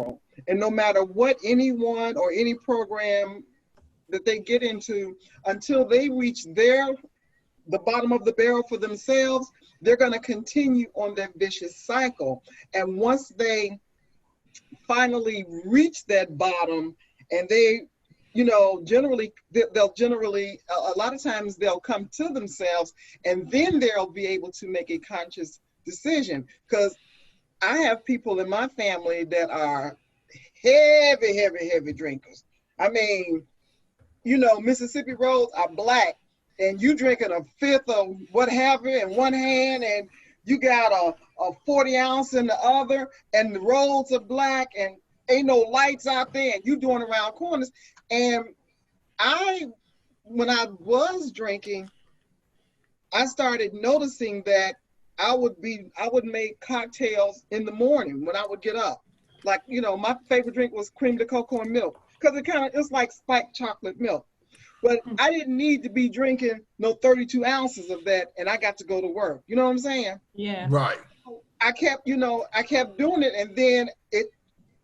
And no matter what anyone or any program that they get into, until they reach the bottom of the barrel for themselves, they're going to continue on that vicious cycle. And once they finally reach that bottom, and they, generally, they'll generally, a lot of times they'll come to themselves, and then they'll be able to make a conscious decision. Because I have people in my family that are heavy, heavy, heavy drinkers. I mean, Mississippi roads are black, and you drinking a fifth of what have you in one hand, and you got a 40 ounce in the other, and the roads are black, and ain't no lights out there, and you doing around corners. And when I was drinking, I started noticing that I would make cocktails in the morning when I would get up. Like, my favorite drink was cream de cocoa and milk, because it's like spiked chocolate milk. But I didn't need to be drinking no 32 ounces of that, and I got to go to work. You know what I'm saying? Yeah. Right. I kept doing it, and then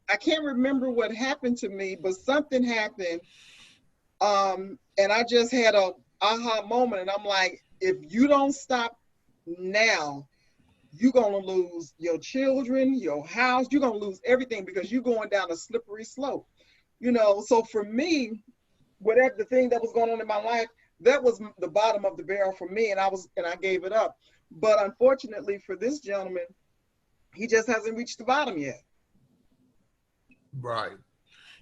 I can't remember what happened to me, but something happened, and I just had a aha moment, and I'm like, if you don't stop now, you're gonna lose your children, your house, you're gonna lose everything, because you're going down a slippery slope. So for me, whatever the thing that was going on in my life, that was the bottom of the barrel for me, and I gave it up. But unfortunately for this gentleman, he just hasn't reached the bottom yet. Right.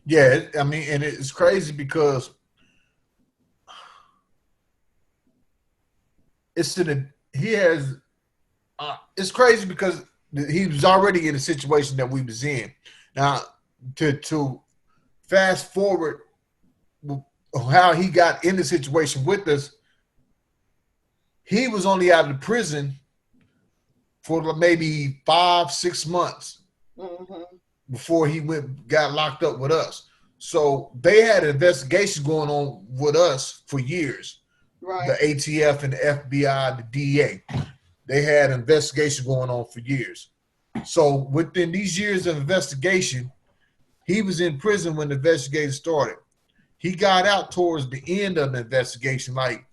Yeah, I mean, and it's crazy because it's crazy because he was already in a situation that we was in. Now, to fast forward how he got in the situation with us, he was only out of the prison for maybe 5-6 months before he got locked up with us. So they had an investigation going on with us for years. Right. The ATF and the FBI, the DA. They had an investigation going on for years. So within these years of investigation, he was in prison when the investigation started. He got out towards the end of the investigation, like,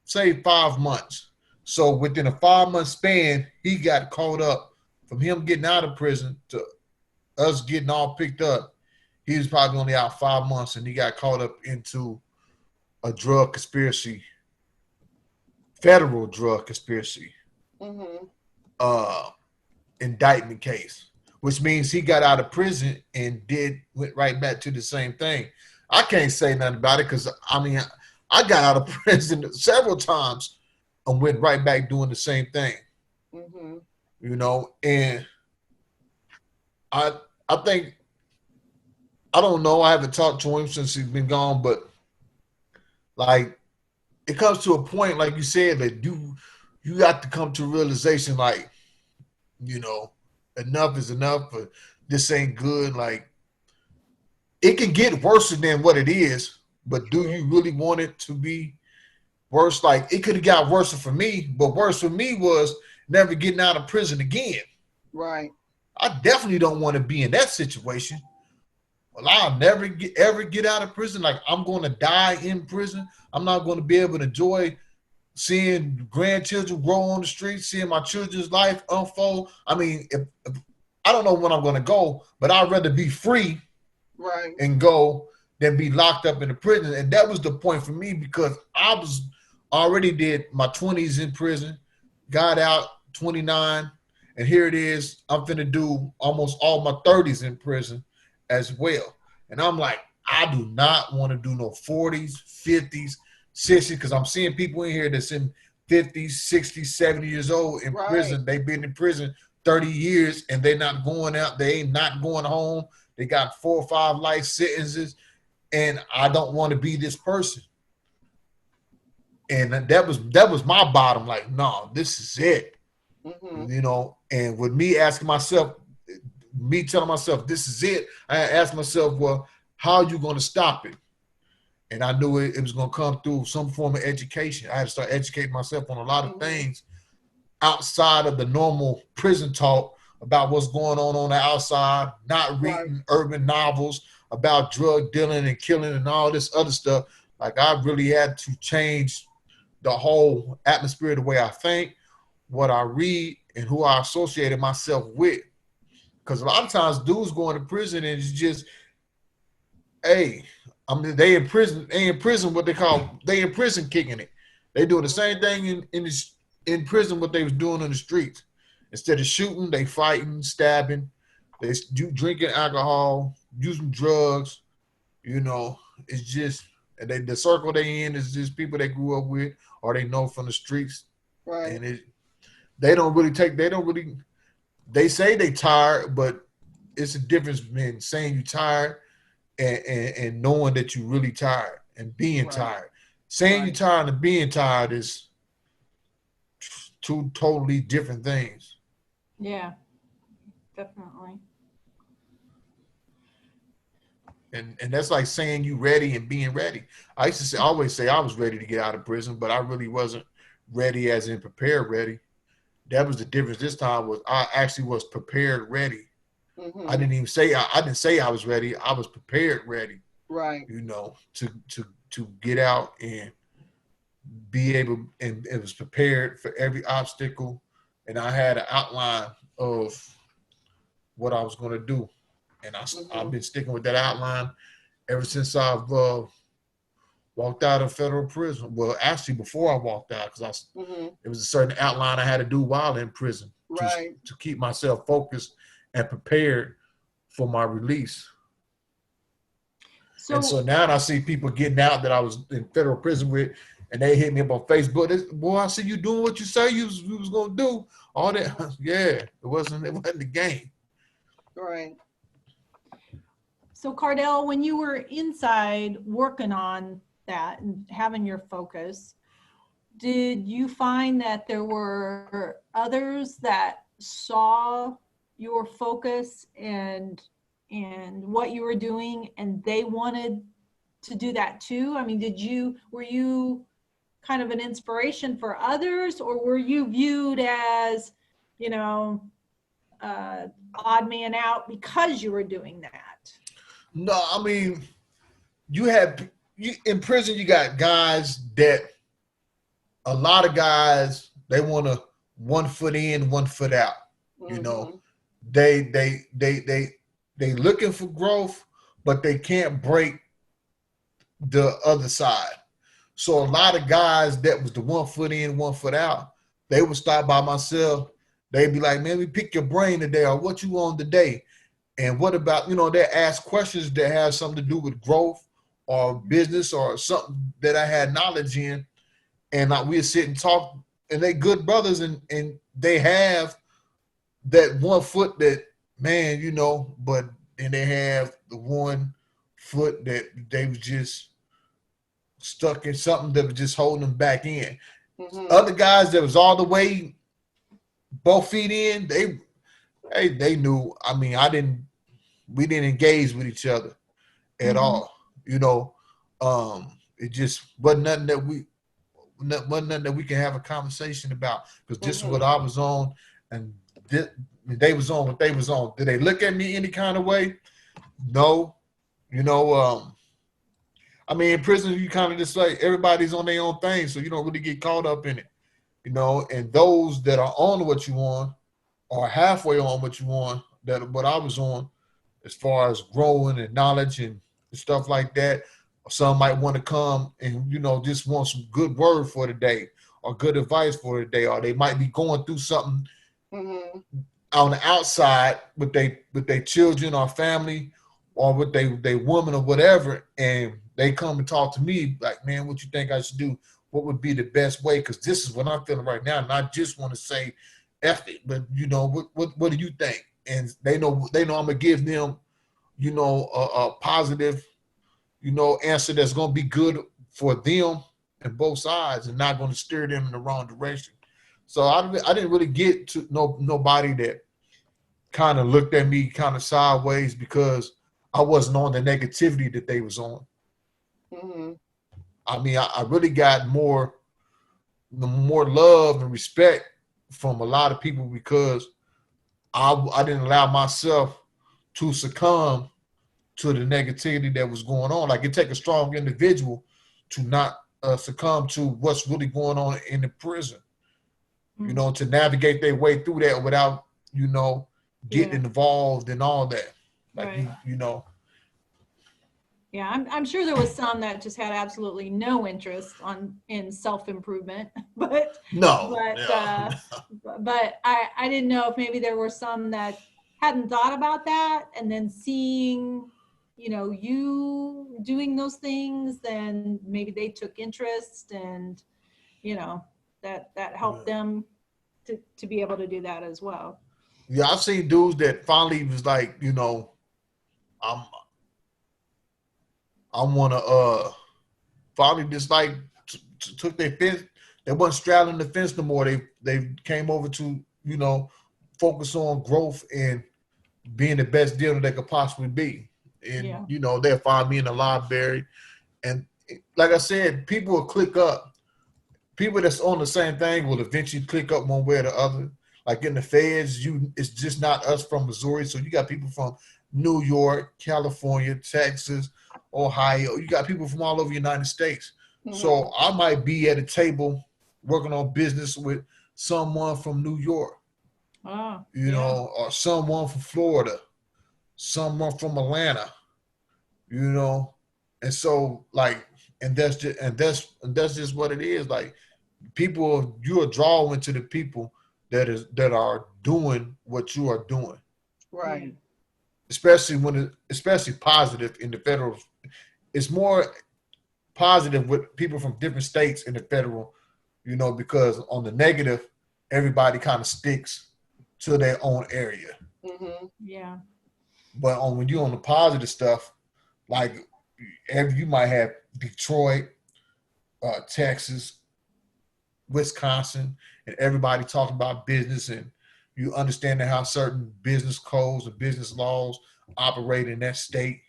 say, 5 months. So within a 5-month span, he got caught up. From him getting out of prison to us getting all picked up, he was probably only out 5 months, and he got caught up into a drug conspiracy, federal drug conspiracy indictment case, which means he got out of prison and went right back to the same thing. I can't say nothing about it because, I mean, I got out of prison several times and went right back doing the same thing. And I think, I don't know, I haven't talked to him since he's been gone, but like, it comes to a point, like you said, that you got to come to a realization, like, enough is enough, but this ain't good. Like, it can get worse than what it is, but do you really want it to be worse? Like, it could have got worse for me, but worse for me was never getting out of prison again. Right. I definitely don't want to be in that situation. Well, I'll never ever get out of prison. Like, I'm going to die in prison. I'm not going to be able to enjoy seeing grandchildren grow on the street, seeing my children's life unfold. I mean, if I don't know when I'm going to go, but I'd rather be free and go than be locked up in the prison. And that was the point for me, because I was already did my 20s in prison, got out 29, and here it is. I'm finna do almost all my 30s in prison as well. And I'm like, I do not want to do no 40s, 50s, 60s, because I'm seeing people in here that's in 50s, 60s, 70 years old in prison. They've been in prison 30 years and they're not going out. They ain't not going home. They got 4 or 5 life sentences. And I don't want to be this person. And that was my bottom. Like, no, this is it. And with me asking myself, me telling myself, this is it, I asked myself, well, how are you going to stop it? And I knew it was going to come through some form of education. I had to start educating myself on a lot of things outside of the normal prison talk about what's going on the outside, not Right. reading urban novels about drug dealing and killing and all this other stuff. Like I really had to change the whole atmosphere, the way I think, what I read, and who I associated myself with. Because a lot of times dudes going to prison and it's just, hey, I mean they in prison what they call they in prison kicking it. They doing the same thing in prison what they was doing in the streets. Instead of shooting, they fighting, stabbing, they drinking alcohol, using drugs. You know, it's just and the circle they in is just people they grew up with or they know from the streets, Right. and they don't really they say they tired, but it's a difference between saying you tired and knowing that you're really tired and being Right. tired. Saying Right. you're tired and being tired is two totally different things. Yeah, definitely. And that's like saying you ready and being ready. I used to say, always say I was ready to get out of prison, but I really wasn't ready as in prepared ready. That was the difference this time was I actually was prepared ready. Mm-hmm. I didn't even say I didn't say I was ready. I was prepared ready. Right. You know, to get out and be able and it was prepared for every obstacle, and I had an outline of what I was going to do, and I've been sticking with that outline ever since I've walked out of federal prison. Well, actually, before I walked out, because it was a certain outline I had to do while in prison Right. to keep myself focused and prepared for my release. So, And so now I see people getting out that I was in federal prison with, and they hit me up on Facebook. Boy, I see you doing what you say you was gonna do. All that, yeah, it wasn't the game. Right. so Cardell, when you were inside working on that and having your focus, did you find that there were others that saw your focus and what you were doing and they wanted to do that too? I mean, were you kind of an inspiration for others, or were you viewed as, you know, odd man out because you were doing that? No, I mean, you in prison. You got guys that a lot of guys they want to 1 foot in, 1 foot out. You know, they looking for growth, but they can't break the other side. So a lot of guys that was the 1 foot in, 1 foot out, they would stop by myself. They'd be like, man, we pick your brain today, or what you on today. And what about, they ask questions that have something to do with growth or business or something that I had knowledge in. And we'd sit and talk, and they good brothers, and they have that 1 foot that, man, but then they have the 1 foot that they was just stuck in something that was just holding them back in. Other guys that was all the way both feet in, they knew. I mean, we didn't engage with each other at all. It just wasn't nothing that we can have a conversation about, because this is what I was on and they was on what they was on. Did they look at me any kind of way? No. I mean, in prison, you kind of just like everybody's on their own thing, so you don't really get caught up in it. And those that are on what you want or halfway on what you want, that what I was on, as far as growing and knowledge and stuff like that. Some might want to come and, just want some good word for the day or good advice for the day, or they might be going through something on the outside with their children or family or with their woman or whatever, and they come and talk to me like, man, what you think I should do? What would be the best way? Because this is what I'm feeling right now, and I just want to say F it, but what do you think? And they know I'm gonna give them, a positive, answer that's gonna be good for them and both sides, and not gonna steer them in the wrong direction. So I didn't really get to nobody that kind of looked at me kind of sideways because I wasn't on the negativity that they was on. I mean, I really got more love and respect from a lot of people because I didn't allow myself to succumb to the negativity that was going on. Like, it take a strong individual to not succumb to what's really going on in the prison, you know, to navigate their way through that without, you know, getting involved in all that. Like, Right. you know. Yeah, I'm sure there was some that just had absolutely no interest in self-improvement, but No. but I didn't know if maybe there were some that hadn't thought about that, and then seeing, you know, you doing those things, then maybe they took interest, and, you know, that helped them to be able to do that as well. Yeah, I've seen dudes that finally was like, you know, I want to finally just like took their fence. They wasn't straddling the fence no more. They came over to, you know, focus on growth and being the best dealer they could possibly be. And, you know, they'll find me in the library. And like I said, people will click up. People that's on the same thing will eventually click up one way or the other. Like in the feds, it's just not us from Missouri. So you got people from New York, California, Texas, Ohio. You got people from all over the United States. Mm-hmm. So I might be at a table working on business with someone from New York, you know, or someone from Florida, someone from Atlanta, you know. And so, like, and that's just what it is. Like, people, you are drawing to the people that are doing what you are doing. Right. Especially positive in the federal. It's more positive with people from different states in the federal, you know, because on the negative, everybody kind of sticks to their own area. Mm-hmm. Yeah. But when you're on the positive stuff, like you might have Detroit, Texas, Wisconsin, and everybody talking about business, and you understanding how certain business codes and business laws operate in that state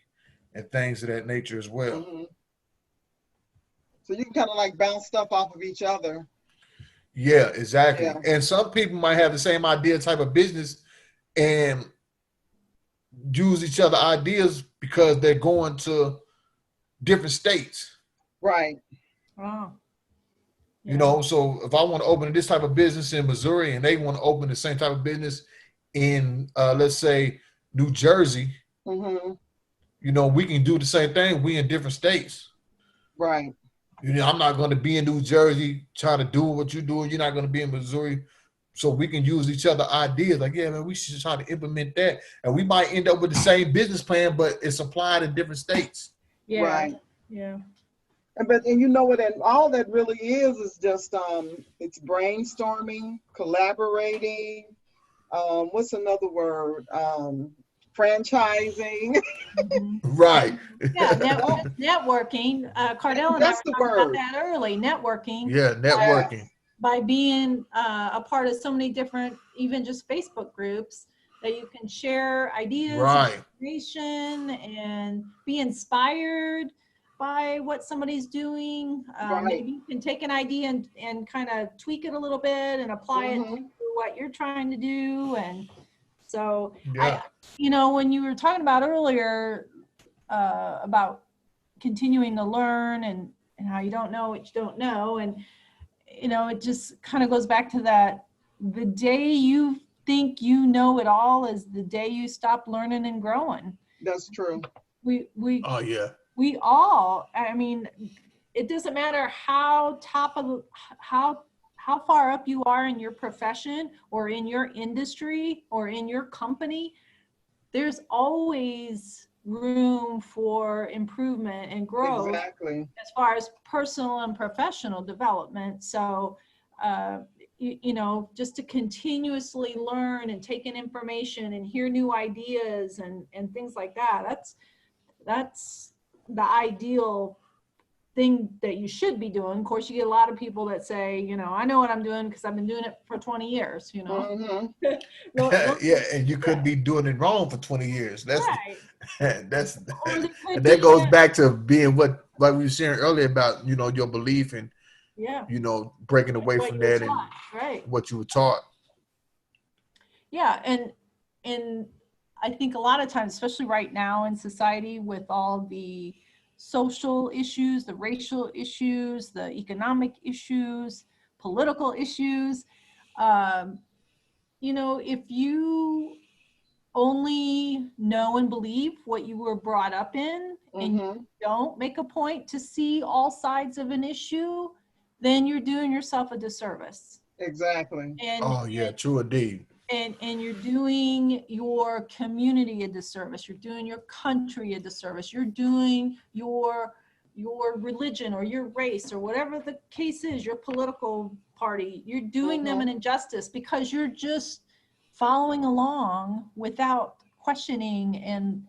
and things of that nature as well. Mm-hmm. So you can kind of like bounce stuff off of each other. Yeah, exactly. Yeah. And some people might have the same idea type of business and use each other ideas because they're going to different states. Right. Oh. Yeah. You know, so if I want to open this type of business in Missouri and they want to open the same type of business in, let's say, New Jersey, mm-hmm. you know, we can do the same thing. We in different states. Right. You know, I'm not going to be in New Jersey trying to do what you're doing. You're not going to be in Missouri. So we can use each other ideas. Like, yeah, man, we should try to implement that. And we might end up with the same business plan, but it's applied in different states. Yeah. Right. Yeah. And you know what, and all that really is just it's brainstorming, collaborating, what's another word? Franchising. Right. Yeah, networking. Cardell and I were talking about that early. Networking. Yeah, networking. By being a part of so many different, even just Facebook groups, that you can share ideas, right, information, and be inspired by what somebody's doing. Right. Maybe you can take an idea and kind of tweak it a little bit and apply mm-hmm. it to what you're trying to do. And so, yeah. You know, when you were talking about earlier about continuing to learn and how you don't know what you don't know, and you know, it just kind of goes back to that: the day you think you know it all is the day you stop learning and growing. That's true. Oh yeah. We all, I mean, it doesn't matter how far up you are in your profession or in your industry or in your company, there's always room for improvement and growth. Exactly. As far as personal and professional development. So, you know, just to continuously learn and take in information and hear new ideas and things like that, that's the ideal thing that you should be doing. Of course, you get a lot of people that say, you know, I know what I'm doing because I've been doing it for 20 years, you know. Mm-hmm. Yeah, and you could be doing it wrong for 20 years. That's right. that goes back to being what we were sharing earlier about, you know, your belief and you know, breaking away from that and right. what you were taught. Yeah, and and I think a lot of times, especially right now in society with all the social issues, the racial issues, the economic issues, political issues, you know, if you only know and believe what you were brought up in, and you don't make a point to see all sides of an issue, then you're doing yourself a disservice. Exactly. Oh yeah, true indeed. And you're doing your community a disservice. You're doing your country a disservice. You're doing your religion or your race or whatever the case is, your political party. You're doing them an injustice because you're just following along without questioning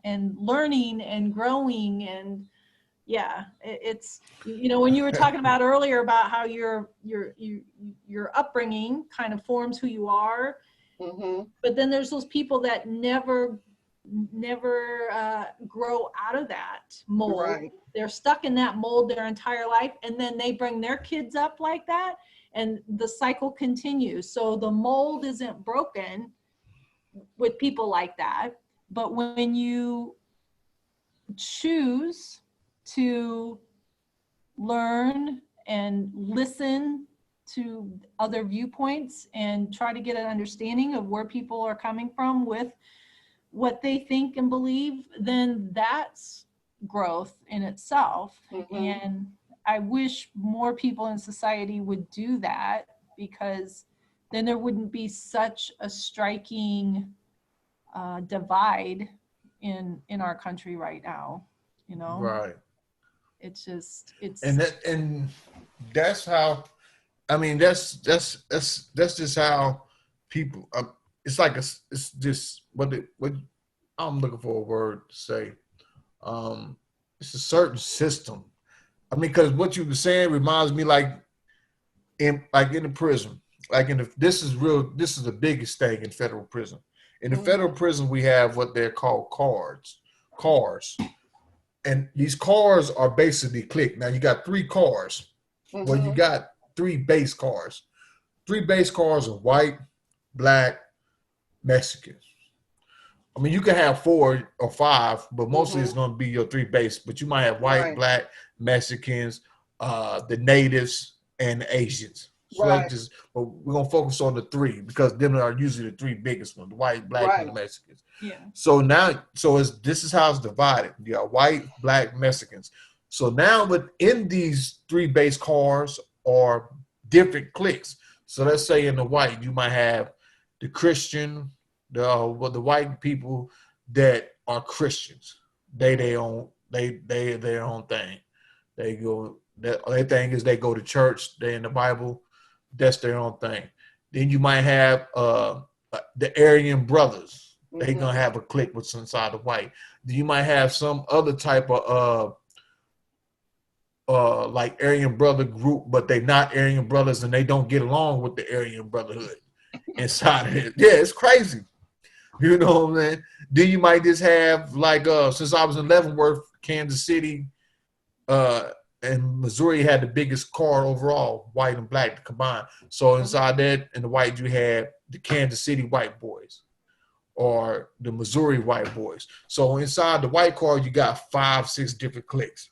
and learning and growing. And yeah, it's, you know, when you were talking about earlier about how your upbringing kind of forms who you are. But then there's those people that never grow out of that mold. Right. They're stuck in that mold their entire life, and then they bring their kids up like that, and the cycle continues. So the mold isn't broken with people like that, but when you choose to learn and listen to other viewpoints and try to get an understanding of where people are coming from with what they think and believe, then that's growth in itself. And I wish more people in society would do that, because then there wouldn't be such a striking divide in our country right now, you know? Right. It's just, it's, and that's how, I mean, that's just how people. It's like it's just what I'm looking for a word to say. It's a certain system. I mean, because what you were saying reminds me like in the prison, like this is the biggest thing in federal prison. In the federal prison, we have what they're called cars, and these cars are basically clicked. Now you got 3 cars. Well, you got 3 base cars. 3 base cars are white, black, Mexicans. I mean, you can have 4 or 5, but mostly it's going to be your 3 base. But you might have white, black, Mexicans, the natives, and the Asians. So but we're going to focus on the 3 because them are usually the 3 biggest ones: the white, black, and the Mexicans. Yeah. So now, this is how it's divided. You got white, black, Mexicans. So now within these 3 base cars are different cliques. So let's say in the white, you might have the Christian, the white people that are Christians. They their own thing. They go, their thing is they go to church. They in the Bible. That's their own thing. Then you might have the Aryan brothers. They're gonna have a clique with inside the white. Then you might have some other type of like Aryan brother group, but they're not Aryan brothers and they don't get along with the Aryan brotherhood inside of it. Yeah, it's crazy. You know what I'm saying? Then you might just have like since I was in Leavenworth, Kansas City, and Missouri had the biggest car overall, white and black combined. So inside that, in the white, you had the Kansas City white boys or the Missouri white boys. So inside the white car, you got 5, 6 different cliques.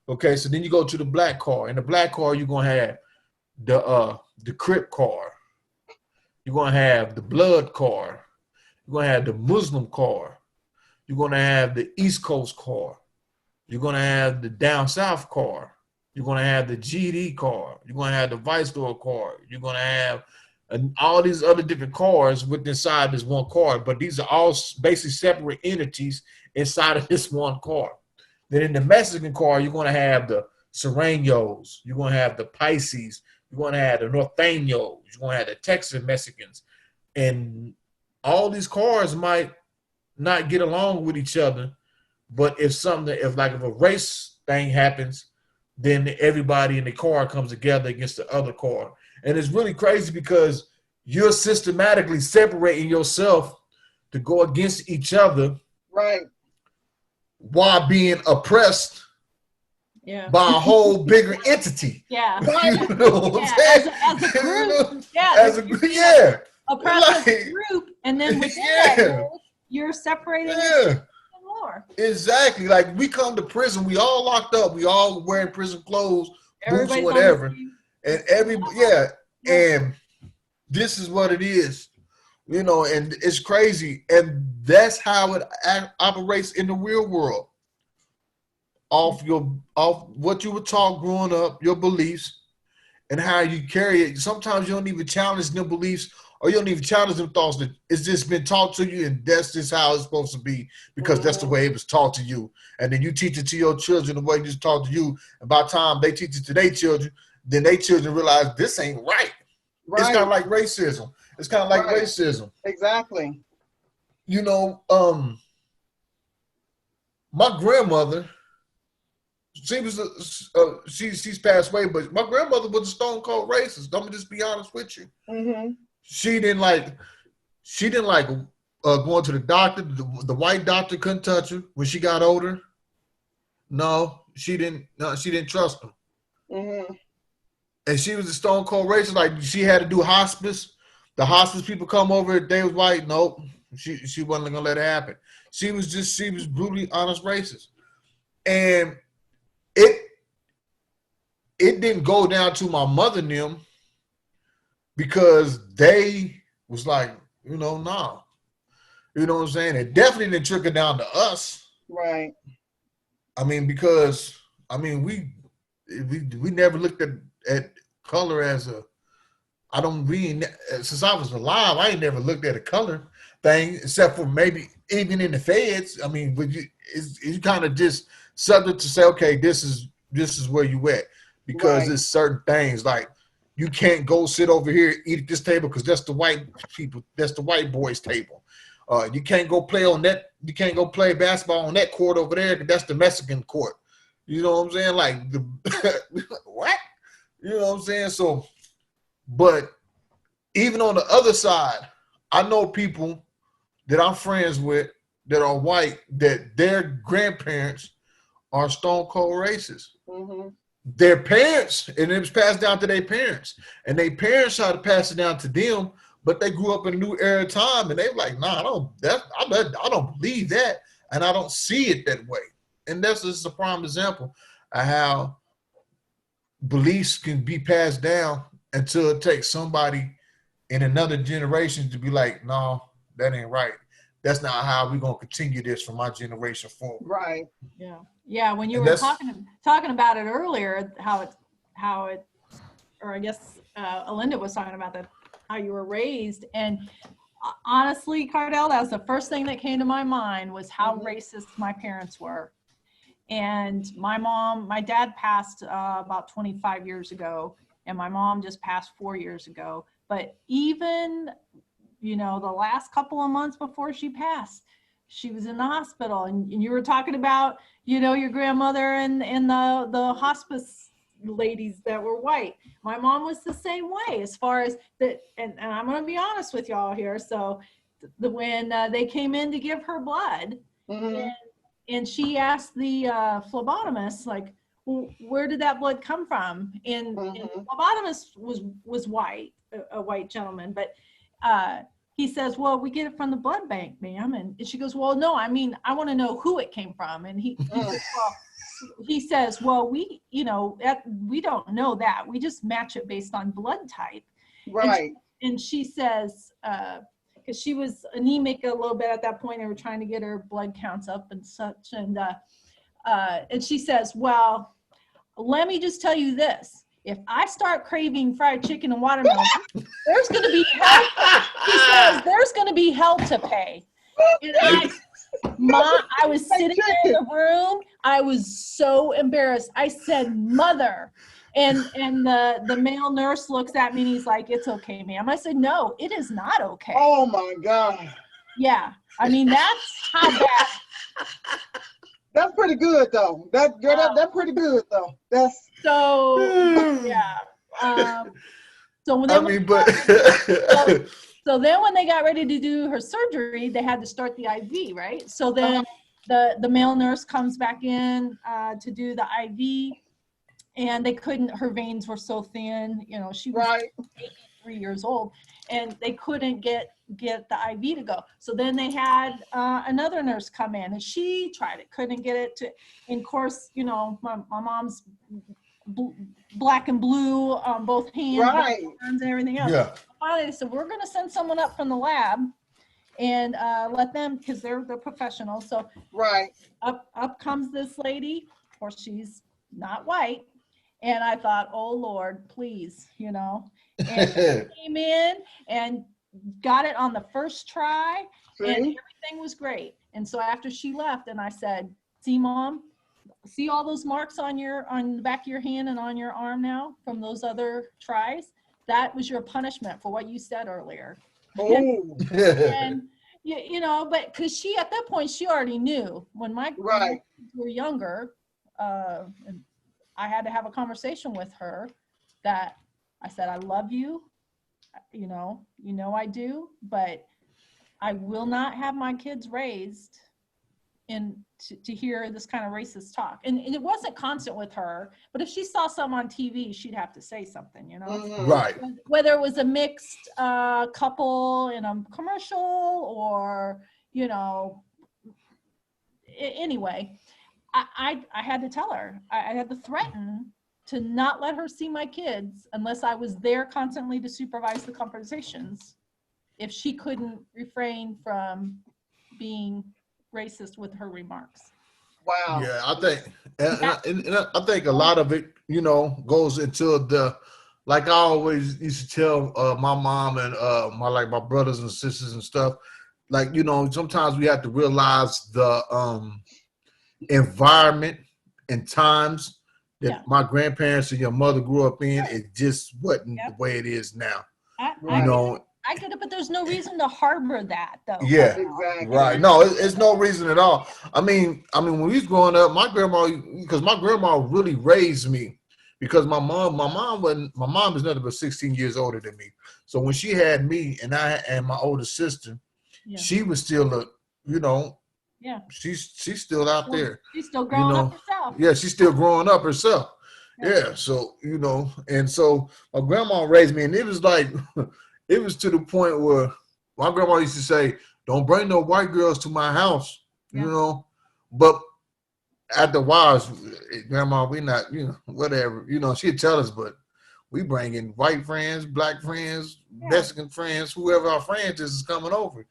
Okay, so then you go to the black car. In the black car, you're gonna have the Crip car. You're gonna have the Blood car. You're gonna have the Muslim car. You're gonna have the East Coast car. You're gonna have the Down South car. You're gonna have the GD car. You're gonna have the Vice Lord car. You're gonna have all these other different cars within inside this one car. But these are all basically separate entities inside of this one car. Then in the Mexican car, you're going to have the Serranos, you're going to have the Pisces, you're going to have the Norteños, you're going to have the Texan Mexicans. And all these cars might not get along with each other, but if a race thing happens, then everybody in the car comes together against the other car. And it's really crazy because you're systematically separating yourself to go against each other. Right. While being oppressed by a whole bigger entity. Yeah. You know what I'm saying? As a group. As a group, yeah. Oppressed as a group. And then within that group, you're separating Yeah. yourself even more. Exactly. Like we come to prison, we all locked up, we all wearing prison clothes, boots, Everybody's whatever, on the same and every level. and this is what it is, and it's crazy, and that's how it operates in the real world. Off what you were taught growing up, your beliefs, and how you carry it. Sometimes you don't even challenge them beliefs, or you don't even challenge them thoughts. That it's just been taught to you, and that's just how it's supposed to be because that's the way it was taught to you. And then you teach it to your children the way it's taught to you. And by the time they teach it to their children, then their children realize this ain't right. It's kind of like racism. It's kind of like racism. Exactly. My grandmother, she was she's passed away, but my grandmother was a stone cold racist. Let me just be honest with you. Mm-hmm. She didn't like going to the doctor. The white doctor couldn't touch her when she got older. No, she didn't. No, she didn't trust him. Mm-hmm. And she was a stone cold racist. Like she had to do hospice. The hospice people come over. They was white. Nope, she wasn't gonna let it happen. She was brutally honest racist, and it didn't go down to my mother and them because they was like, nah. You know what I'm saying? It definitely didn't trickle down to us. Right. I mean, because we never looked at color as since I was alive, I ain't never looked at a color thing except for maybe even in the feds. I mean, but you kind of just subject to say, okay, this is where you at, because there's certain things like you can't go sit over here eat at this table because that's the white people, that's the white boys' table. You can't go play on that. You can't go play basketball on that court over there because that's the Mexican court. You know what I'm saying? Like what? You know what I'm saying? So, but even on the other side, I know people that I'm friends with that are white that their grandparents are stone cold racists. Mm-hmm. Their parents, and it was passed down to their parents, and their parents tried to pass it down to them, but they grew up in a new era time, and they were like, "Nah, I don't believe that, and I don't see it that way." And that's just a prime example of how beliefs can be passed down until it takes somebody in another generation to be like, "No, that ain't right. That's not how we're gonna continue this from my generation forward." Right. Yeah. When you were talking about it earlier, how it, or I guess Alinda was talking about that, how you were raised, and honestly, Cardell, that was the first thing that came to my mind was how racist my parents were. And my dad passed about 25 years ago, and my mom just passed 4 years ago. But even, the last couple of months before she passed, she was in the hospital. And you were talking about, your grandmother and the hospice ladies that were white. My mom was the same way as far as that. And I'm going to be honest with y'all here. So when they came in to give her blood, and she asked the phlebotomist, like, well, where did that blood come from? And the phlebotomist was white, a white gentleman, but he says, well, we get it from the blood bank, ma'am. And she goes, well, no, I want to know who it came from. And he says, well, we don't know that. We just match it based on blood type. Right. And she says, because she was anemic a little bit at that point. They were trying to get her blood counts up and such. And she says, well, let me just tell you this. If I start craving fried chicken and watermelon, there's going to be hell. He says, there's going to be hell to pay. And I was sitting in the room. I was so embarrassed. I said, Mother. And the male nurse looks at me and he's like, it's okay, ma'am. I said, no, it is not okay. Oh my God. Yeah. I mean, that's how bad. That's pretty good though. That's pretty good though. That's so yeah. So then so then when they got ready to do her surgery, they had to start the IV, right? So then the male nurse comes back in to do the IV, and they couldn't. Her veins were so thin, she was 3 years old, and they couldn't get the IV to go. So then they had another nurse come in, and she tried it, couldn't get it to. And of course, you know, my mom's black and blue on both hands, Right. and everything else. Yeah. Finally, they said, we're going to send someone up from the lab and let them, because they're professionals. So Right. up comes this lady. Of course, she's not white. And I thought, oh Lord, please, you know. And she came in and got it on the first try, and See? everything was great. And so after she left, and I said, see, Mom, see all those marks on the back of your hand and on your arm now from those other tries? That was your punishment for what you said earlier. Oh, And you know, but because she, at that point, she already knew. When my right. kids were younger, and I had to have a conversation with her that I said, I love you, you know I do, but I will not have my kids raised to hear this kind of racist talk. And it wasn't constant with her, but if she saw some on TV, she'd have to say something, you know? Mhm. Right. Whether it was a mixed couple in a commercial or, you know, anyway, I had to tell her, I had to threaten to not let her see my kids unless I was there constantly to supervise the conversations, if she couldn't refrain from being racist with her remarks. Wow. Yeah, I think, and I think a lot of it, you know, goes into the, like I always used to tell my mom and my brothers and sisters and stuff, like, you know, sometimes we have to realize the environment and times that Yeah. my grandparents and your mother grew up in. It just wasn't Yep. the way it is now. I Right. You know, I get it, but there's no reason to harbor that, though. yeah. Exactly. Right. No, it's no reason at all. I mean, when we was growing up, my grandma really raised me, because my mom is nothing but 16 years older than me. So when she had me and my older sister, Yeah. she was still Yeah. she's still out there. She's still growing know, up herself. Yeah, she's still growing up herself. Yeah. So, you know, and so my grandma raised me, and it was like, it was to the point where my grandma used to say, don't bring no white girls to my house, you know, but after a while, grandma, we not, you know, whatever, you know, she'd tell us, but we bring in white friends, black friends, Mexican friends, whoever our friends is coming over.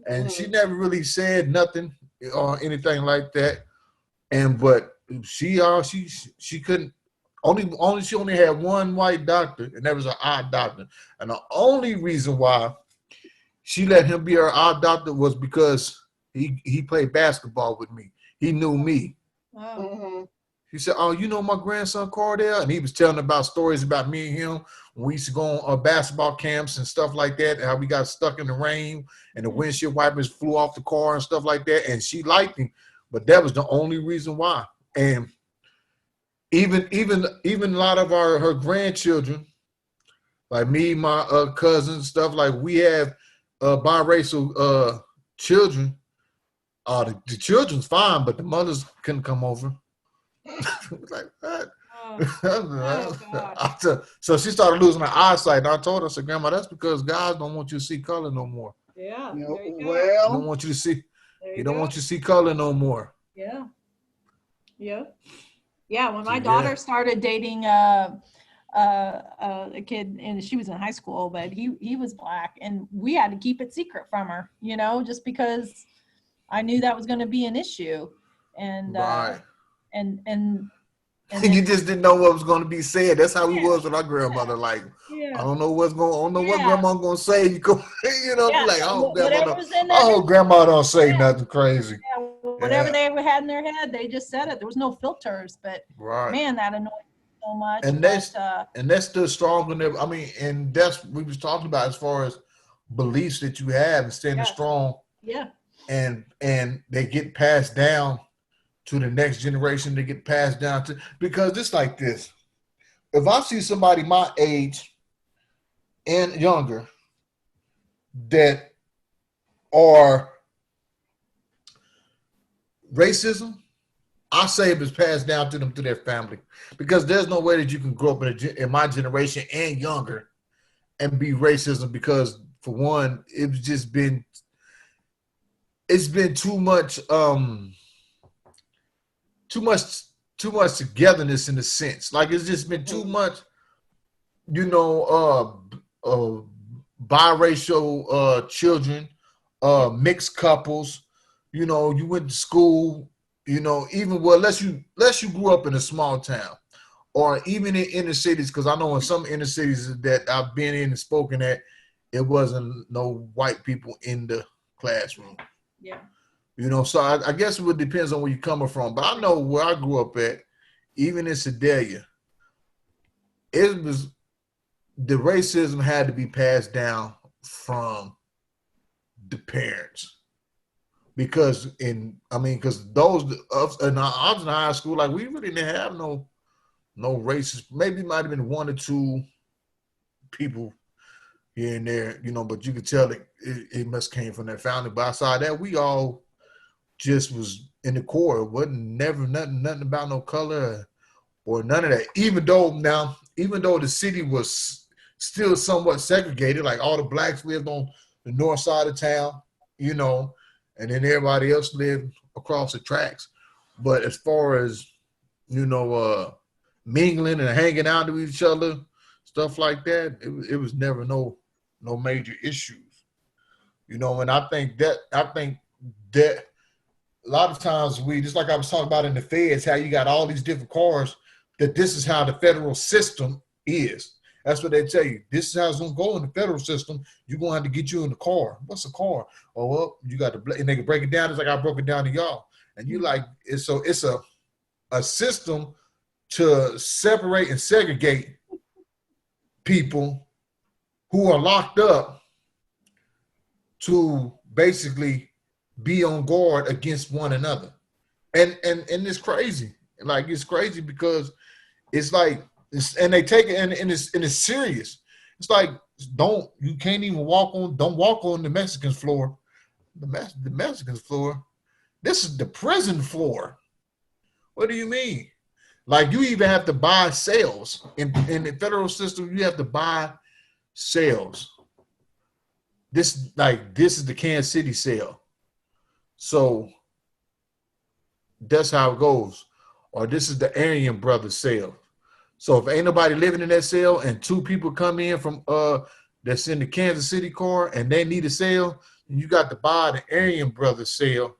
And she never really said nothing or anything like that. But she couldn't, she only had one white doctor, and that was an eye doctor. And the only reason why she let him be her eye doctor was because he played basketball with me. He knew me. Oh. He said, "Oh, you know my grandson Cardell?" And he was telling about stories about me and him when we used to go on basketball camps and stuff like that, and how we got stuck in the rain and the windshield wipers flew off the car and stuff like that. And she liked him, but that was the only reason why. And even a lot of her grandchildren, like me, my cousins, stuff, like we have biracial children. The children's fine, but the mothers couldn't come over. Like, what? So she started losing her eyesight, and I told her, I said, "Grandma, that's because guys don't want you to see color no more. Yeah. No, There you go. They well, don't want you to see. There You don't go. want you to see color no more." Yeah. Yeah. Yeah. When my Yeah. daughter started dating a kid, and she was in high school, but he was black, and we had to keep it secret from her, you know, just because I knew that was going to be an issue. And Right. and You just didn't know what was going to be said. That's how we Yeah. was with our grandmother. Like, yeah. I don't know what's going. I don't know what Yeah. grandma gonna say. You go, you know, Yeah. like, oh, Whatever grandma, was in their head, grandma don't say nothing crazy. whatever Yeah. they had in their head, they just said it. There was no filters, but Right. man, that annoyed me so much. And that's still strong in there. I mean, and that's what we was talking about as far as beliefs that you have and standing Yes. strong, Yeah. and they get passed down to the next generation. They get passed down to, because it's like this. If I see somebody my age and younger that are racism, I say it was passed down to them through their family, because there's no way that you can grow up in my generation and younger and be racism, because for one, it's been too much togetherness in a sense. Like it's just been too much, you know, biracial children, mixed couples. You know, you went to school, you know, even well, unless you grew up in a small town, or even in inner cities, because I know in some inner cities that I've been in and spoken at, it wasn't no white people in the classroom. Yeah. You know, so I guess it depends on where you're coming from. But I know where I grew up at, even in Sedalia, it was the racism had to be passed down from the parents. Because those of and I was in high school, like we really didn't have no racist. Maybe it might have been one or two people here and there, you know, but you could tell it must came from that family. But outside that, we all just was in the core. It wasn't never nothing about no color or none of that. Even though the city was still somewhat segregated, like all the blacks lived on the north side of town, you know, and then everybody else lived across the tracks. But as far as, you know, mingling and hanging out with each other, stuff like that, it was never no major issues, you know. And I think that a lot of times we, just like I was talking about in the feds, how you got all these different cars, that this is how the federal system is. That's what they tell you. This is how it's gonna go in the federal system. You're gonna have to get you in the car. What's a car? Oh, well, you got to, and they can break it down. It's like I broke it down to y'all. And you like, it's a system to separate and segregate people who are locked up to basically be on guard against one another. And it's crazy. Like, it's crazy because it's like, and they take it and it's serious. It's like, don't walk on the Mexicans floor. The Mexicans floor. This is the prison floor. What do you mean? Like, you even have to buy cells in the federal system. You have to buy cells. This is the Kansas City cell. So that's how it goes. Or this is the Aryan Brothers cell. So if ain't nobody living in that cell and two people come in from that's in the Kansas City car and they need a cell, you got to buy the Aryan Brothers cell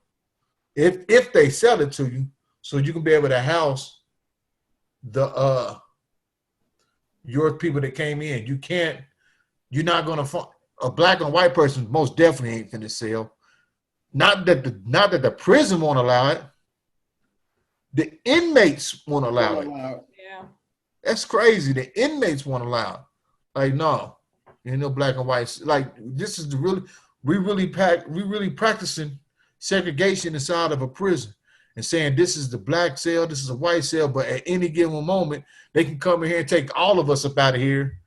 if they sell it to you, so you can be able to house the your people that came in. You're not gonna find a black and white person most definitely ain't finna sell. Not that the prison won't allow it. The inmates won't allow it. Yeah. That's crazy. The inmates won't allow it. Like, no, you know, black and white. Like, this is we really practicing segregation inside of a prison and saying this is the black cell, this is a white cell, but at any given moment they can come in here and take all of us up out of here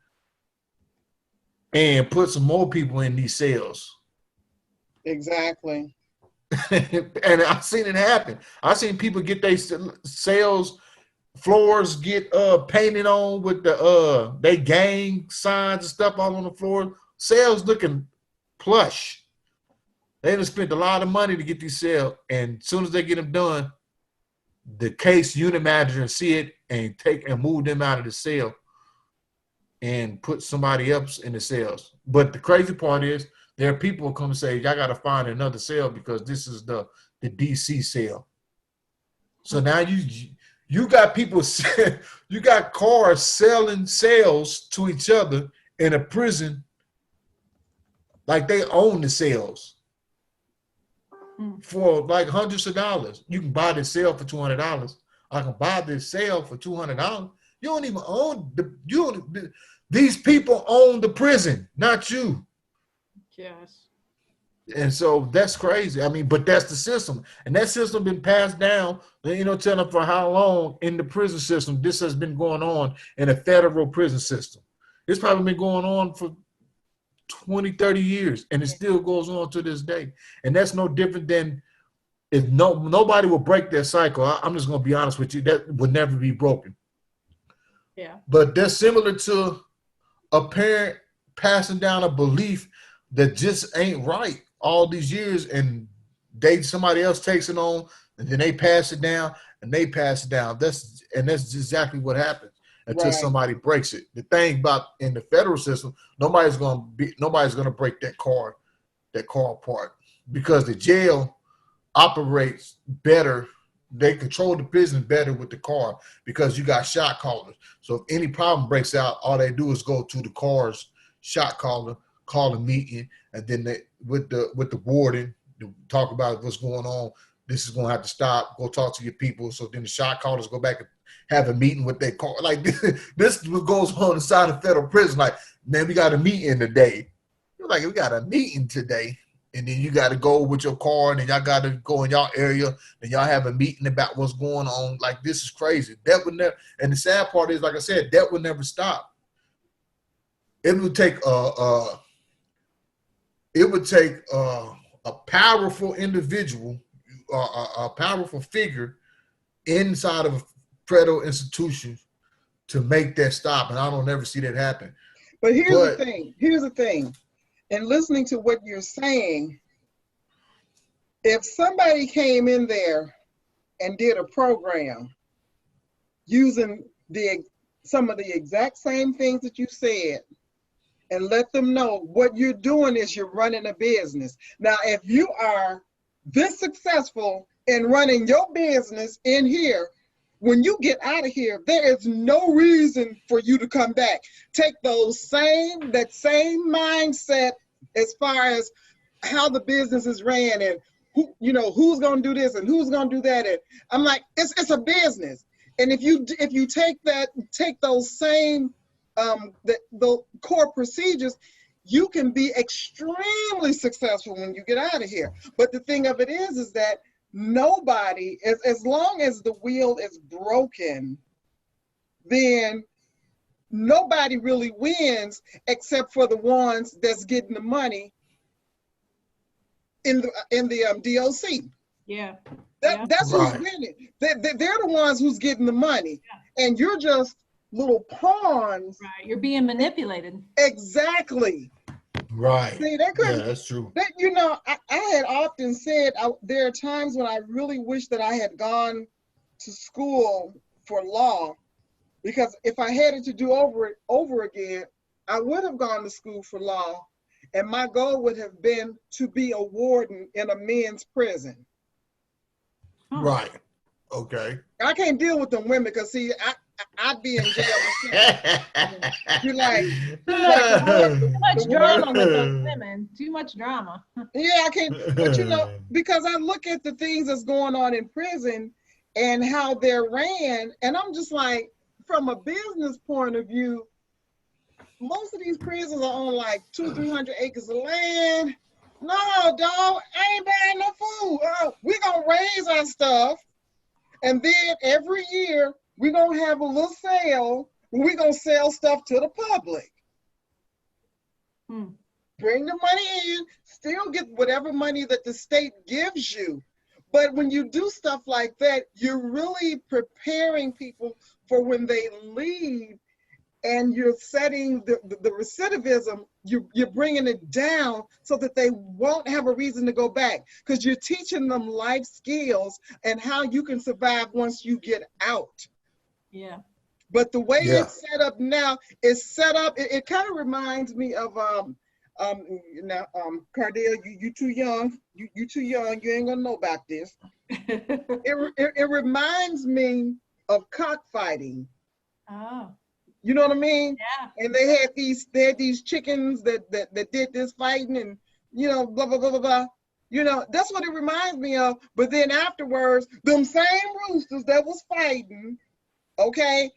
and put some more people in these cells. Exactly. And I've seen it happen. I've seen people get their cells floors get painted on with they gang signs and stuff all on the floor. Cells looking plush. They done spent a lot of money to get these cells, and as soon as they get them done, the case unit manager see it and move them out of the cell and put somebody else in the cells. But the crazy part is, there are people who come and say, "I got to find another cell because this is the DC cell." So now you got people, you got cars selling cells to each other in a prison, like they own the cells for like hundreds of dollars. You can buy this cell for $200. I can buy this cell for $200. You don't even own these people own the prison, not you. Yes. And so that's crazy. I mean, but that's the system. And that system been passed down, you know, tell them for how long in the prison system this has been going on in a federal prison system. It's probably been going on for 20, 30 years, and it still goes on to this day. And that's no different than if nobody will break that cycle. I'm just going to be honest with you, that would never be broken. Yeah. But that's similar to a parent passing down a belief that just ain't right all these years, and somebody else takes it on, and then they pass it down, and they pass it down. That's exactly what happens until Right. somebody breaks it. The thing about in the federal system, nobody's gonna break that car apart, because the jail operates better. They control the prison better with the car, because you got shot callers. So if any problem breaks out, all they do is go to the car's shot caller, call a meeting, and then they with the warden to talk about what's going on. This is gonna have to stop. Go talk to your people. So then the shot callers go back and have a meeting with their car. Like this goes on inside of federal prison. Like, man, we got a meeting today. You're like, we got a meeting today. And then you got to go with your car, and then y'all got to go in y'all area, and y'all have a meeting about what's going on. Like, this is crazy. That would never. And the sad part is, like I said, that would never stop. It would take a powerful individual, a powerful figure inside of a federal institution to make that stop, and I don't ever see that happen. But here's the thing. And listening to what you're saying, if somebody came in there and did a program using some of the exact same things that you said, and let them know what you're doing is you're running a business. Now, if you are this successful in running your business in here, when you get out of here, there is no reason for you to come back. Take that same mindset as far as how the business is ran, and who's going to do this and who's going to do that. And I'm like, it's a business. And if you take those same the core procedures, you can be extremely successful when you get out of here. But the thing of it is that nobody, as long as the wheel is broken, then nobody really wins except for the ones that's getting the money in the DOC. Yeah. That's right. Who's winning. They're the ones who's getting the money, and you're just little pawns. Right. You're being manipulated. Exactly. Right. See, That's true. I had often said there are times when I really wish that I had gone to school for law, because if I had it to do over again, I would have gone to school for law, and my goal would have been to be a warden in a men's prison. Huh. Right. Okay. I can't deal with them women, because see, I'd be in jail myself. You're like, too much drama with those women. Too much drama. yeah, I can't. But because I look at the things that's going on in prison and how they're ran, and I'm just like, from a business point of view, most of these prisons are on like 200-300 acres of land. No, dog, I ain't buying no food. We're gonna raise our stuff, and then every year we're gonna have a little sale where we're gonna sell stuff to the public. Bring the money in, still get whatever money that the state gives you. But when you do stuff like that, you're really preparing people for when they leave, and you're setting the recidivism, you're bringing it down so that they won't have a reason to go back, because you're teaching them life skills and how you can survive once you get out. Yeah. But the way it's set up now, it kind of reminds me of Cardell, you too young. You too young. You ain't gonna know about this. It reminds me of cockfighting. Oh. You know what I mean? Yeah. And they had these chickens that did this fighting, and blah blah blah blah blah. That's what it reminds me of. But then afterwards, them same roosters that was fighting, okay,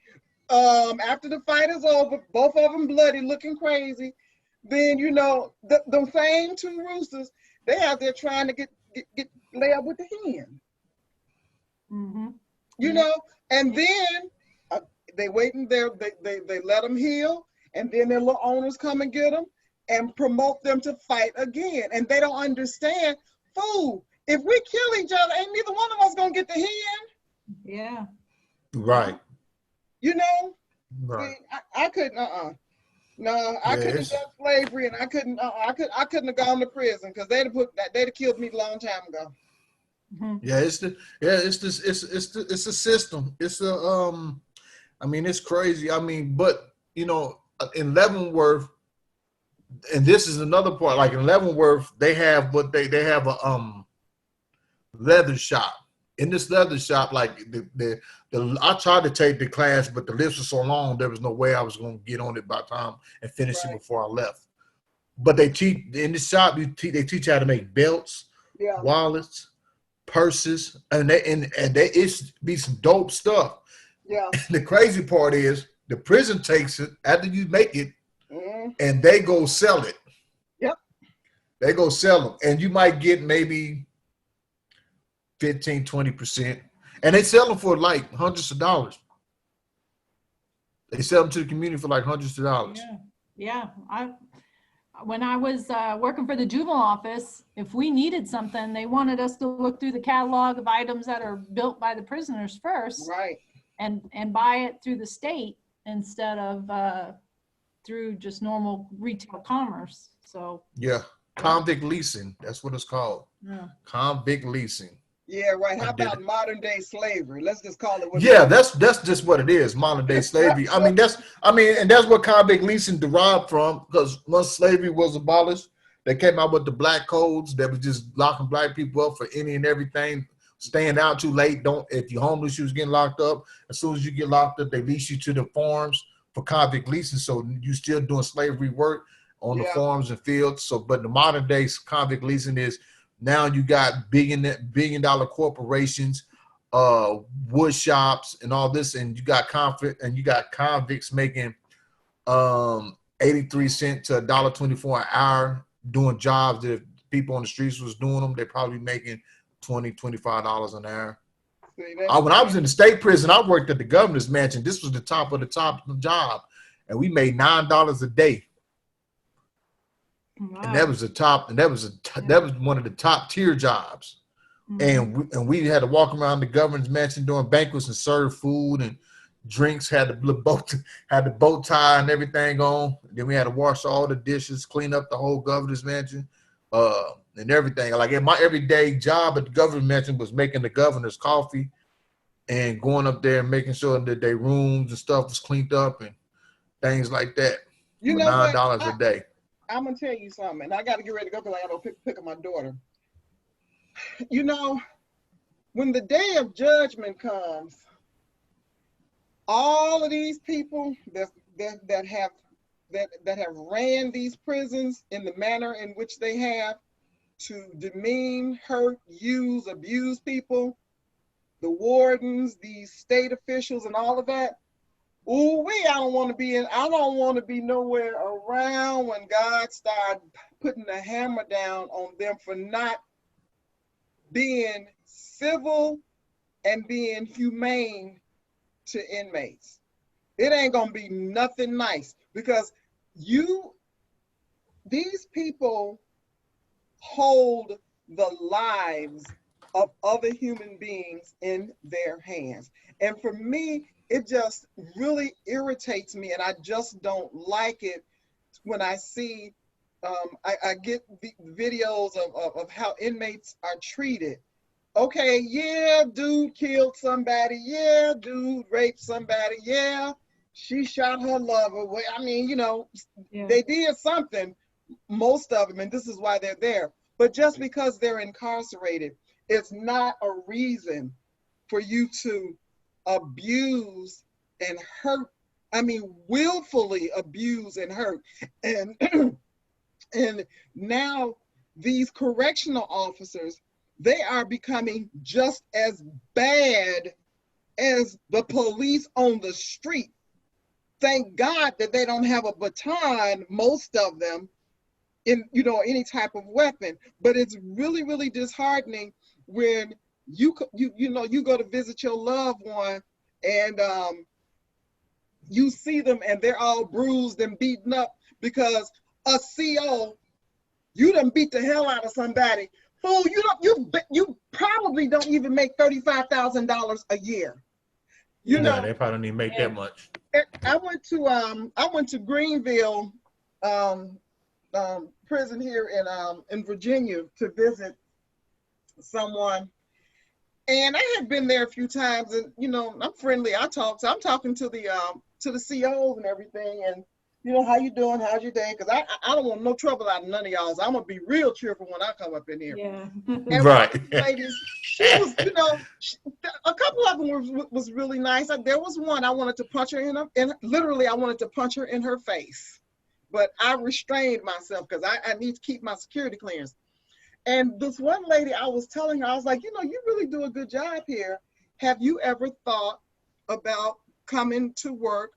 after the fight is over, both of them bloody, looking crazy. Then the same two roosters, they out there trying to get lay up with the hen. Mm-hmm. And then they waiting there. They let them heal, and then their little owners come and get them and promote them to fight again. And they don't understand, fool. If we kill each other, ain't neither one of us gonna get the hen. Yeah. Right. Right. See, I couldn't. No, I couldn't have done slavery, and I couldn't have gone to prison because they'd have killed me a long time ago. Yeah, it's a system. It's a I mean, it's crazy. I mean, but you know, in Leavenworth, and this is another part. Like in Leavenworth, they have a leather shop. In this leather shop, like I tried to take the class, but the list was so long, there was no way I was going to get on it by the time and finish it before I left. But they teach in the shop. They teach how to make belts, wallets, purses, and it's be some dope stuff. Yeah. The crazy part is the prison takes it after you make it, and they go sell it. Yep. They go sell them, and you might get maybe 15, 20%, and they sell them for like hundreds of dollars. They sell them to the community for like hundreds of dollars. Yeah. When I was working for the juvenile office, if we needed something, they wanted us to look through the catalog of items that are built by the prisoners first, right, and buy it through the state instead of through just normal retail commerce. So yeah, convict leasing, that's what it's called. Yeah. Convict leasing. Yeah, right. How about modern day slavery? Let's just call it what that's just what it is, modern day slavery. And that's what convict leasing derived from, because once slavery was abolished, they came out with the black codes that was just locking black people up for any and everything. Staying out too late. If you're homeless, you was getting locked up. As soon as you get locked up, they lease you to the farms for convict leasing. So you still doing slavery work on the farms and fields. So, but the modern day convict leasing is, now you got billion dollar corporations, wood shops, and all this, and you got convicts making 83 cents to $1.24 an hour doing jobs that if people on the streets was doing them, they're probably making $20, $25 an hour. When I was in the state prison, I worked at the governor's mansion. This was the top of the top job, and we made $9 a day. Wow. And that was the top, and that was one of the top tier jobs. And we had to walk around the governor's mansion doing banquets and serve food and drinks. Had the bow tie and everything on. Then we had to wash all the dishes, clean up the whole governor's mansion, and everything. Like my everyday job at the governor's mansion was making the governor's coffee and going up there and making sure that their rooms and stuff was cleaned up and things like that. You know, $9 a day. I'm gonna tell you something, and I got to get ready to go because I got to pick up my daughter. You know, when the day of judgment comes, all of these people that have ran these prisons in the manner in which they have, to demean, hurt, use, abuse people, the wardens, these state officials, and all of that. Ooh, I don't want to be nowhere around when God started putting the hammer down on them for not being civil and being humane to inmates. It ain't gonna be nothing nice, because these people hold the lives of other human beings in their hands. And for me, it just really irritates me, and I just don't like it when I see, I get the videos of how inmates are treated. Okay, yeah, dude killed somebody. Yeah, dude raped somebody. Yeah, she shot her lover. I mean, you know, they did something, most of them, and this is why they're there. But just because they're incarcerated, it's not a reason for you to abuse and hurt. I mean, willfully abuse and hurt. And and now these correctional officers, they are becoming just as bad as the police on the street. Thank God that they don't have a baton, most of them, in, you know, any type of weapon. But it's really, really disheartening when you go to visit your loved one, and you see them and they're all bruised and beaten up because a CO, you done beat the hell out of somebody. Fool, you probably don't even make $35,000 a year. You know, they probably don't even make that much. I went to Greenville prison here in Virginia to visit someone, and I had been there a few times, and I'm friendly. I talk, so I'm talking to the COs and everything, and how you doing? How's your day? Because I don't want no trouble out of none of y'all. So I'm gonna be real cheerful when I come up in here. Yeah. And Right. one of the ladies, she was, a couple of them was really nice. There was one I wanted to punch her literally I wanted to punch her in her face, but I restrained myself because I need to keep my security clearance. And this one lady, I was telling her, I was like, you really do a good job here. Have you ever thought about coming to work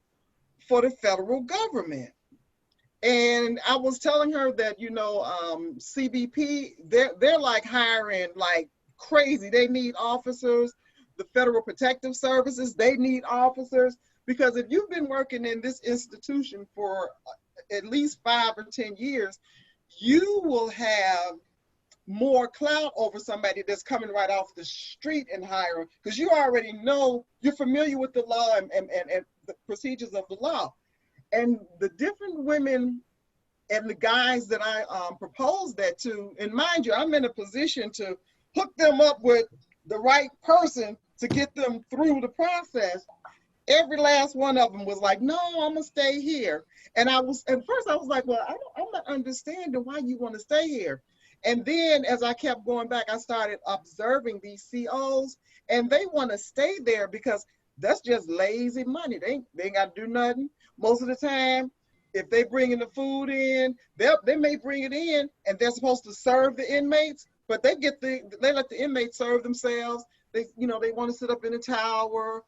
for the federal government? And I was telling her that, CBP, they're like hiring like crazy. They need officers. The Federal Protective Services, they need officers. Because if you've been working in this institution for at least 5 or 10 years, you will have more clout over somebody that's coming right off the street and hiring, because you already know, you're familiar with the law and the procedures of the law. And the different women and the guys that I proposed that to, and mind you, I'm in a position to hook them up with the right person to get them through the process. Every last one of them was like, no, I'm gonna stay here. And at first I was like, well, I'm not understanding why you want to stay here. And then as I kept going back, I started observing these COs, and they want to stay there because that's just lazy money. They ain't got to do nothing. Most of the time, if they bringing the food in, they may bring it in, and they're supposed to serve the inmates, but they let the inmates serve themselves. They want to sit up in the tower.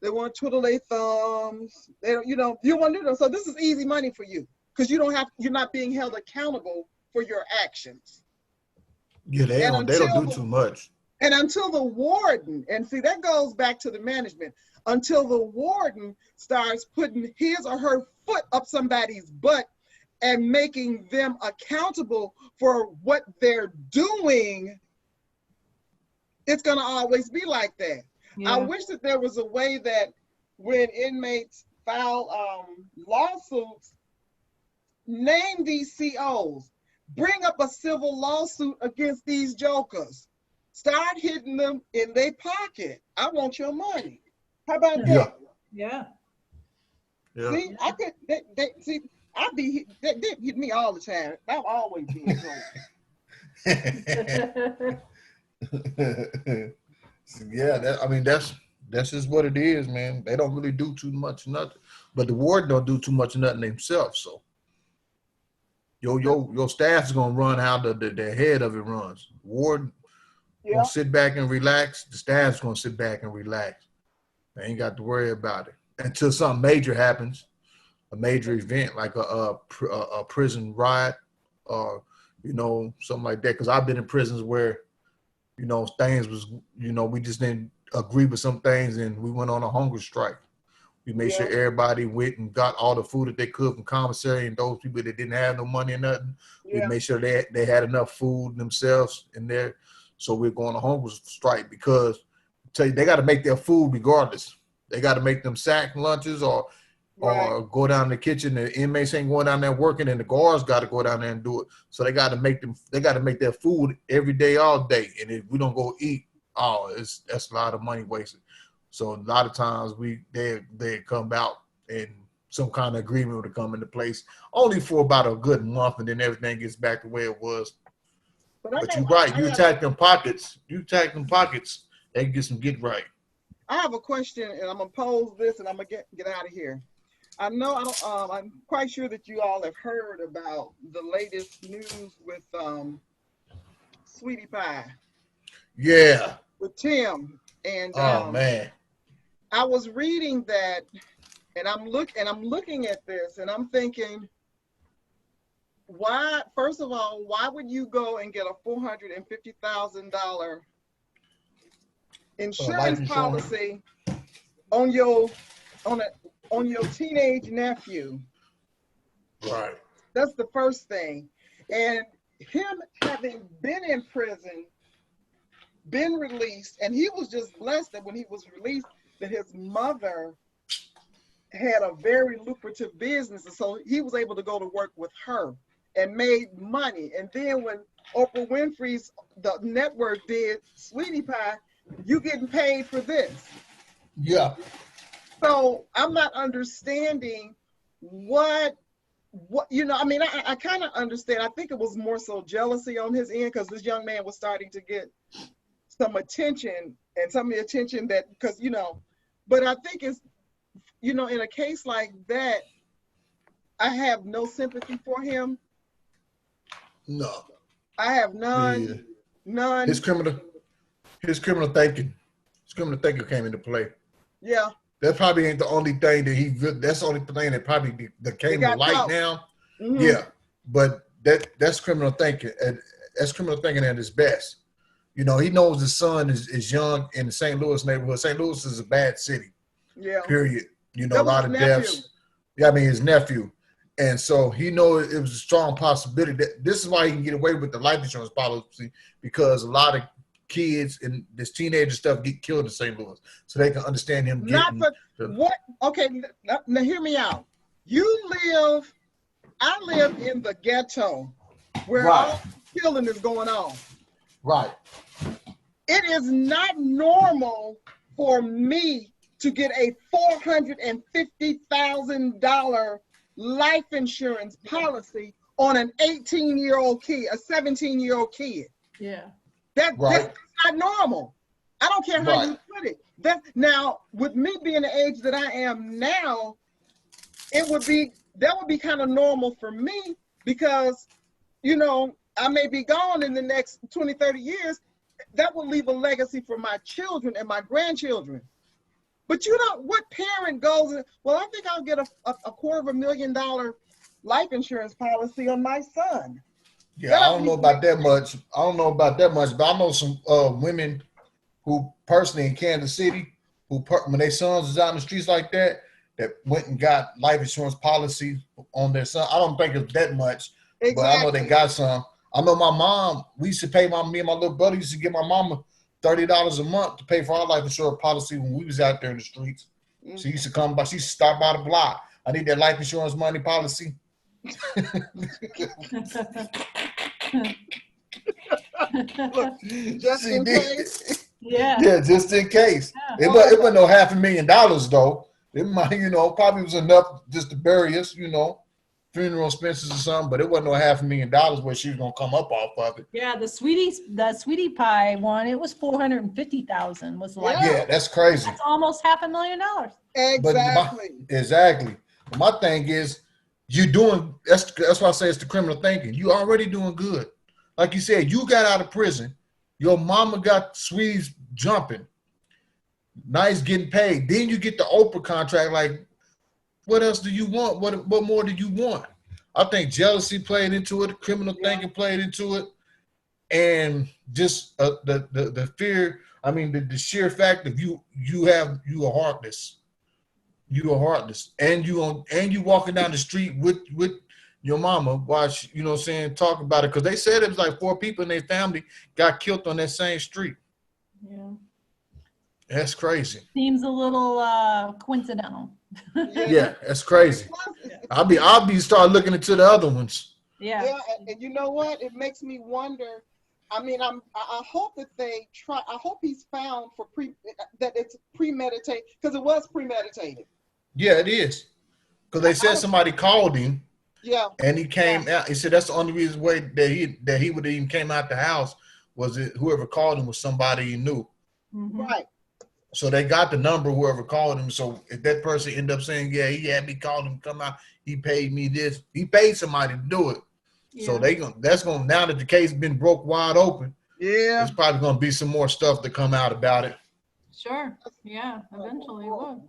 They want to twiddle their thumbs. You want to do them. So this is easy money for you because you're not being held accountable for your actions. Yeah, they don't do too much. And until the warden, and see, that goes back to the management, until the warden starts putting his or her foot up somebody's butt and making them accountable for what they're doing, it's going to always be like that. Yeah. I wish that there was a way that when inmates file lawsuits, name these COs. Bring up a civil lawsuit against these jokers. Start hitting them in their pocket. I want your money. How about that? Yeah. See, they hit me all the time. I've always been told. Yeah, that's just what it is, man. They don't really do too much nothing, but the warden don't do too much nothing themselves. So your staff is gonna run how the head of it runs. Warden gonna sit back and relax. The staff's gonna sit back and relax. They ain't got to worry about it until something major happens, a major event like a prison riot or something like that. Because I've been in prisons where things was we just didn't agree with some things and we went on a hunger strike. We made sure everybody went and got all the food that they could from commissary, and those people that didn't have no money or nothing, we made sure they had enough food themselves in there. So we're going on a hunger strike because they got to make their food regardless. They got to make them sack lunches or go down in the kitchen. The inmates ain't going down there working, and the guards got to go down there and do it. So they got to make their food every day, all day. And if we don't go eat, that's a lot of money wasted. So a lot of times they come out and some kind of agreement would come into place only for about a good month, and then everything gets back the way it was. But you're right. You attack them pockets. They can get right. I have a question, and I'm gonna pose this, and I'm gonna get out of here. I know I'm quite sure that you all have heard about the latest news with Sweetie Pie. Yeah. With Tim and man. I was reading that, and I'm looking at this, and I'm thinking, why? First of all, why would you go and get a $450,000 insurance policy on your teenage nephew? Right. That's the first thing. And him having been in prison, been released, and he was just blessed that when he was released, that his mother had a very lucrative business, and so he was able to go to work with her and made money. And then when Oprah Winfrey's the network did Sweetie Pie, you getting paid for this. Yeah. So I'm not understanding what I mean, I kind of understand. I think it was more so jealousy on his end because this young man was starting to get some attention and some of the attention that, because, but I think it's, in a case like that, I have no sympathy for him. No. I have none. Yeah. None. His criminal thinking came into play. Yeah. That probably ain't the only thing that's the only thing that probably that came to light out. now. Mm-hmm. Yeah. But that's criminal thinking. And that's criminal thinking at its best. He knows his son is young in the St. Louis neighborhood. St. Louis is a bad city. Yeah. Period. A That was lot his of nephew. deaths. Yeah, I mean his nephew. And so he knows it was a strong possibility that this is why he can get away with the life insurance policy, because a lot of kids and this teenager stuff get killed in St. Louis. So they can understand him getting okay, now hear me out. I live in the ghetto where all killing is going on. Right. It is not normal for me to get a $450,000 life insurance policy on an 18-year-old kid, a 17-year-old kid. Yeah. That's not normal. I don't care how you put it. Now, with me being the age that I am now, that would be kind of normal for me because, I may be gone in the next 20, 30 years. That will leave a legacy for my children and my grandchildren. But what parent goes, well, I think I'll get a $250,000 life insurance policy on my son. Yeah, I don't know about that much. But I know some women who personally in Kansas City, when their sons is out in the streets like that went and got life insurance policy on their son. I don't think it's that much, but I know they got some. I know my mom, we used to pay me and my little brother used to give my mama $30 a month to pay for our life insurance policy when we was out there in the streets. Mm-hmm. She used to come by, she used to stop by the block. I need that life insurance money policy. Look, just in case. Yeah, just in case. Yeah. It wasn't no $500,000 though. It might, probably was enough just to bury us, funeral expenses or something, but it wasn't no $500,000 where she was gonna come up off of it. Yeah, the Sweetie Pie one, it was $450,000 was like. Yeah, that's crazy. That's almost $500,000. Exactly. Exactly. My thing is, that's why I say it's the criminal thinking. You already doing good. Like you said, you got out of prison. Your mama got Sweeties jumping. Nice getting paid. Then you get the Oprah contract. Like, what else do you want? What more do you want? I think jealousy played into it. Criminal thinking played into it. And just the fear. I mean, the sheer fact of you are heartless. You are heartless, and you walking down the street with your mama while she, talk about it, because they said it was like 4 people in their family got killed on that same street. Yeah, that's crazy. Seems a little coincidental. Yeah, that's crazy. I'll be start looking into the other ones. Yeah, and you know what? It makes me wonder. I mean, I hope that they try. I hope he's found that it's premeditated, because it was premeditated. Yeah, it is. Because they said somebody called him. Yeah. And he came out. He said that's the only reason that he would have even came out the house was it whoever called him was somebody he knew. Mm-hmm. Right. So they got the number whoever called him. So if that person ended up saying, yeah, he had me call him, come out, he paid me this. He paid somebody to do it. Yeah. So now that the case has been broke wide open. Yeah. There's probably gonna be some more stuff to come out about it. Sure. Yeah. Eventually it will.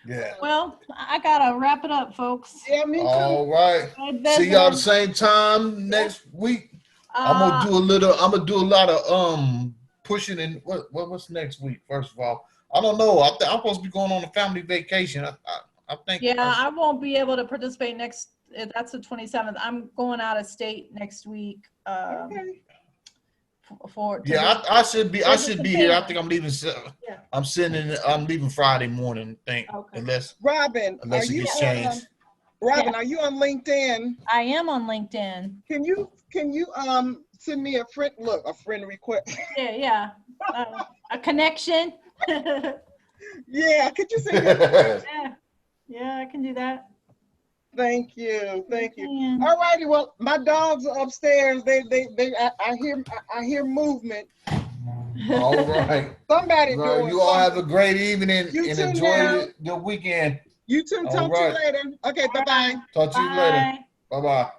Yeah. Well, I gotta wrap it up, folks. Yeah, me too. All right. See y'all the same time next week. I'm gonna do a lot of pushing and what's next week. First of all, I don't know. I'm supposed to be going on a family vacation. I think. Yeah, I won't be able to participate next. That's the 27th. I'm going out of state next week for. to Yeah, I should be. I There's a should be here. I container. think I'm leaving. Yeah. I'm leaving Friday morning. I think Okay. Robin, are unless it you gets on, changed. Robin, are you on LinkedIn? I am on LinkedIn. Can you send me a friend request? Yeah. A connection. Yeah, could you send me a Yeah, I can do that. Thank you. And All righty, well, my dogs are upstairs. I hear movement. All right. Somebody Well, doing you all have a something. great evening You and too enjoy now. your weekend. You too. All Talk to you right. later. Okay, bye-bye. Talk to you later. bye. Bye bye.